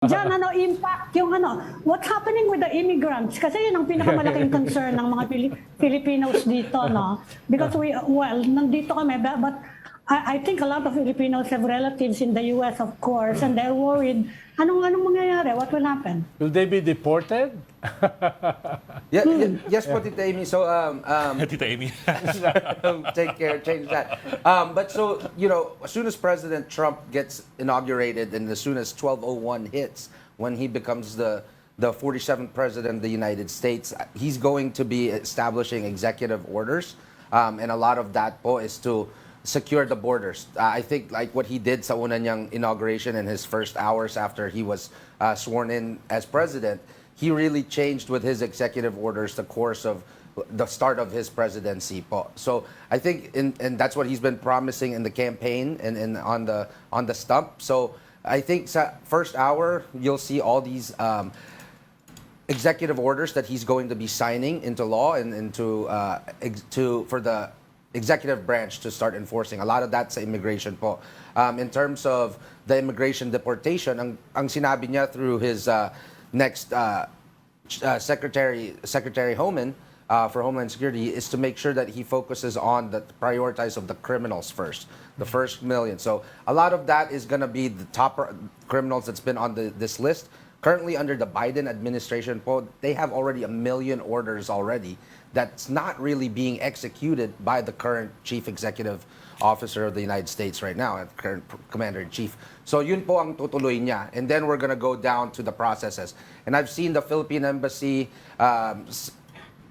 Diyan, impact yung what's happening with the immigrants? Kasi yun ang pinakamalaking concern ng mga Filipinos dito, no? Because nandito kami, but I think a lot of Filipinos have relatives in the US, of course, and they're worried. Anong mangyayari? What will happen? Will they be deported? Yes po, Tita Amy. So, Tita Amy. take care, change that. But so, as soon as President Trump gets inaugurated and as soon as 1201 hits, when he becomes the 47th President of the United States, he's going to be establishing executive orders. And a lot of that po is to secure the borders. I think like what he did sa una niyang inauguration in his first hours after he was sworn in as president, he really changed with his executive orders the course of the start of his presidency po. So I think and that's what he's been promising in the campaign and on the stump. So I think sa first hour you'll see all these executive orders that he's going to be signing into law and for the executive branch to start enforcing. A lot of that's immigration po. In terms of the immigration deportation, ang sinabi niya through his next Secretary Homan for Homeland Security is to make sure that he focuses on the prioritize of the criminals first, the first million. So a lot of that is going to be the top criminals that's been on this list. Currently under the Biden administration po, they have already 1 million orders already that's not really being executed by the current chief executive officer of the United States right now, current commander-in-chief. So yun po ang tutuloy niya. And then we're gonna go down to the processes. And I've seen the Philippine Embassy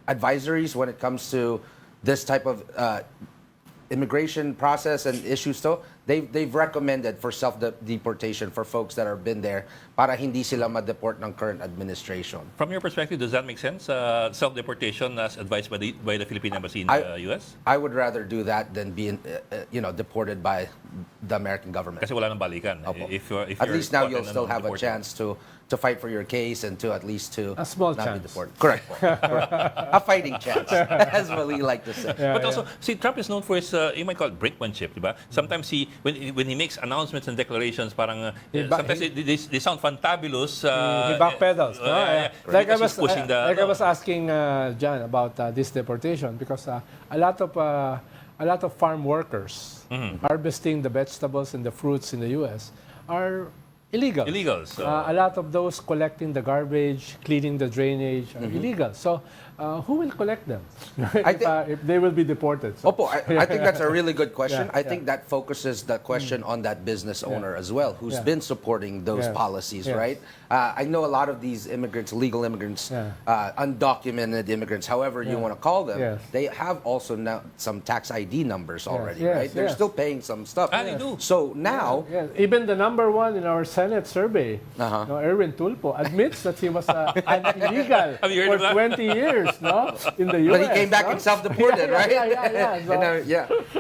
advisories when it comes to this type of immigration process and issues to, they've recommended for self-deportation for folks that have been there para hindi sila ma-deport ng current administration. From your perspective, does that make sense? Self-deportation as advised by the Philippine Embassy in the US? I would rather do that than be deported by the American government. Kasi wala nang balikan. If At least now you'll still have a chance to fight for your case and to at least to a small not chance. be deported. Correct. A fighting chance, as Mali like to say. But also, see, Trump is known for his, you might call it brinkmanship, diba? Sometimes when he makes announcements and declarations, parang sometimes they sound fantabulous. He backpedals. Like I was asking John about this deportation because a lot of farm workers harvesting the vegetables and the fruits in the U.S. are illegal. Illegals. A lot of those collecting the garbage, cleaning the drainage are illegal. So who will collect them if they will be deported? So, Opo, I think that's a really good question. I think that focuses the question on that business owner as well, who's been supporting those policies, right? I know a lot of these immigrants, legal immigrants, undocumented immigrants, however you want to call them, they have also now some tax ID numbers already, right? They're still paying some stuff. They do. So now... Even the number one in our Senate survey, Erwin Tulfo, admits that he was illegal for 20 years, in the U.S. But he came back and self-deported, right?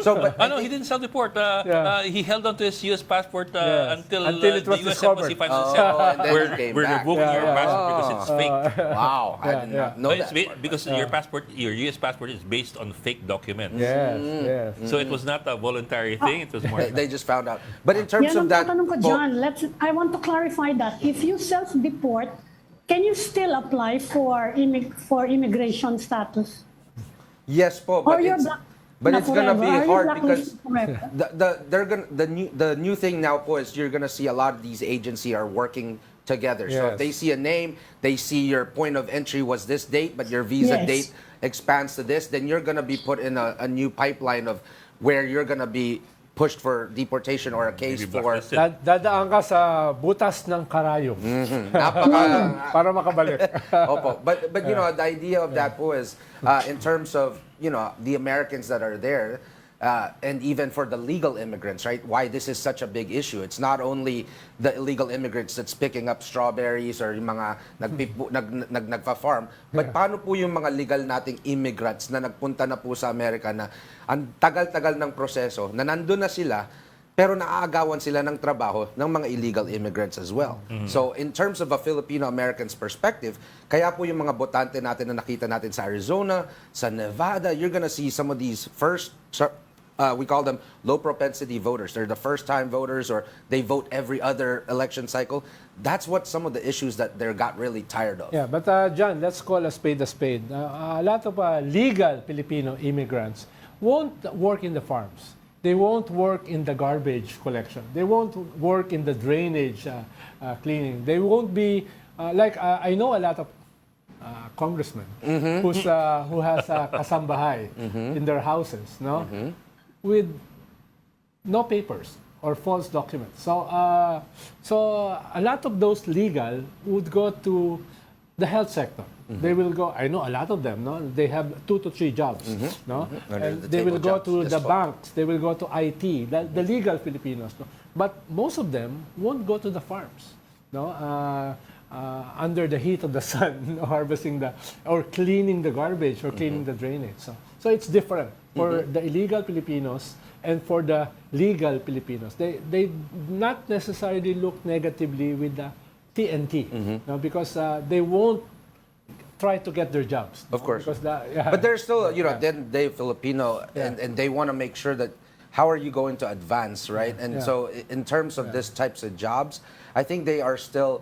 So, no, he didn't self-deport. He held on to his U.S. passport until it was the U.S. discovered. Embassy finally said, we're revoking your passport because it's fake. Wow, I did not know that. Because your U.S. passport is based on fake documents. Yes. So it was not a voluntary thing. It was more. They just found out. But in terms of that, tatanong ko, John, I want to clarify that. If you self-deport, can you still apply for immigration status? yes po, Or but it's gonna be hard because forever? the new thing now po is you're gonna see a lot of these agencies are working together. So if they see a name, they see your point of entry was this date, but your visa date expands to this, then you're gonna be put in a new pipeline of where you're gonna be pushed for deportation or a case for... Dadaan ka sa butas ng karayom para makabalik. Opo. But the idea of that po is in terms of the Americans that are there and even for the legal immigrants, right? Why this is such a big issue. It's not only the illegal immigrants that's picking up strawberries or yung mga nagfa-farm, but paano po yung mga legal nating immigrants na nagpunta na po sa Amerika na ang tagal-tagal ng proseso, na nandun na sila, pero naaagawan sila ng trabaho ng mga illegal immigrants as well. So in terms of a Filipino-American's perspective, kaya po yung mga botante natin na nakita natin sa Arizona, sa Nevada, you're gonna see some of these we call them low propensity voters. They're the first time voters, or they vote every other election cycle. That's what some of the issues that they got really tired of. Yeah, but John, let's call a spade a spade. A lot of legal Filipino immigrants won't work in the farms. They won't work in the garbage collection. They won't work in the drainage cleaning. They won't be I know a lot of congressmen who has kasambahay in their houses, no, with no papers or false documents. So a lot of those legal would go to the health sector. They will go. I know a lot of them. No, they have 2 to 3 jobs. No, and they will go to the banks. They will go to IT. The legal Filipinos. No? But most of them won't go to the farms. No, under the heat of the sun, harvesting or cleaning the garbage or cleaning the drainage. So it's different for the illegal Filipinos and for the legal Filipinos. They not necessarily look negatively with the TNT, no, because they won't try to get their jobs. Of course. Because but they're still, then they Filipino, and they want to make sure that how are you going to advance, right? And so in terms of this types of jobs, I think they are still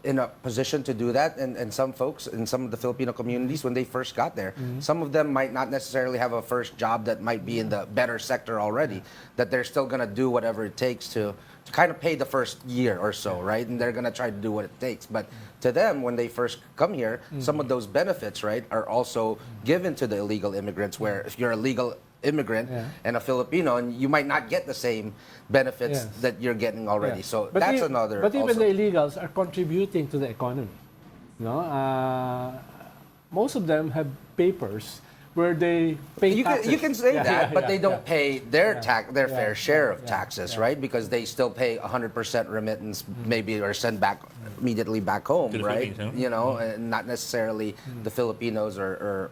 in a position to do that. And some folks in some of the Filipino communities, when they first got there, some of them might not necessarily have a first job that might be in the better sector already, that they're still going to do whatever it takes to kind of pay the first year or so, right? And they're going to try to do what it takes. But to them, when they first come here, some of those benefits, right, are also given to the illegal immigrants, where if you're a legal immigrant and a Filipino, and you might not get the same benefits that you're getting already. So but that's another. But even also. the illegals are contributing to the economy. No, most of them have papers where they pay taxes. You can say that, but they don't pay their fair share of taxes, right? Because they still pay 100% remittance, maybe, or send back immediately back home, right? You know, and not necessarily the Filipinos or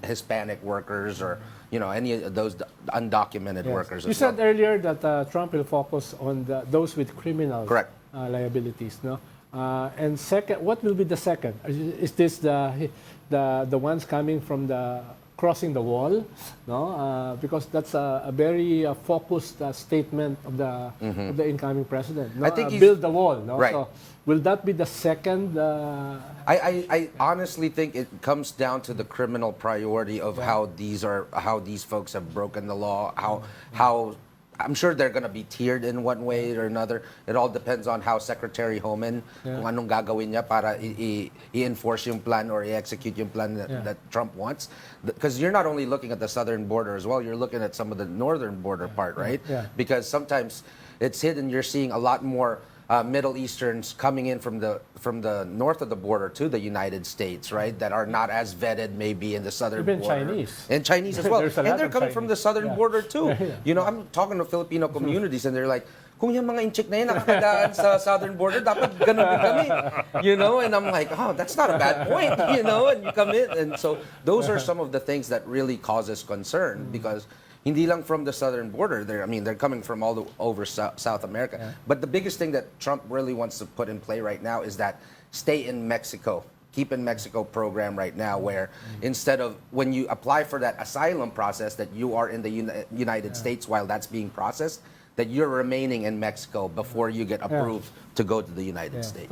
Hispanic workers or any of those undocumented workers. You said earlier that Trump will focus on those with criminal liabilities, no? And second, what will be the second? Is this the ones coming from the crossing the wall? No, because that's a very focused statement of the incoming president. No? I think build the wall. No? Right. So will that be the second? I honestly think it comes down to the criminal priority of how these folks have broken the law. How I'm sure they're going to be tiered in one way or another. It all depends on how Secretary Homan, kung anong gagawin niya para i-enforce yung plan or i-execute yung plan that Trump wants. Because you're not only looking at the southern border as well, you're looking at some of the northern border part, right? Because sometimes it's hidden. You're seeing a lot more Middle Easterns coming in from the north of the border to the United States, right? That are not as vetted maybe in the southern border. Chinese. And Chinese as well. And they're coming from the southern border too. Yeah. I'm talking to Filipino communities and they're like, kung yung mga inchik na yun nakakadaan sa southern border, dapat ganun din kami. And I'm like, oh, that's not a bad point, and you come in. And so those are some of the things that really causes concern because hindi lang from the southern border. They're coming from all over South America. But the biggest thing that Trump really wants to put in play right now is that stay in Mexico. Keep in Mexico program right now where instead of when you apply for that asylum process that you are in the United States while that's being processed, that you're remaining in Mexico before you get approved to go to the United States.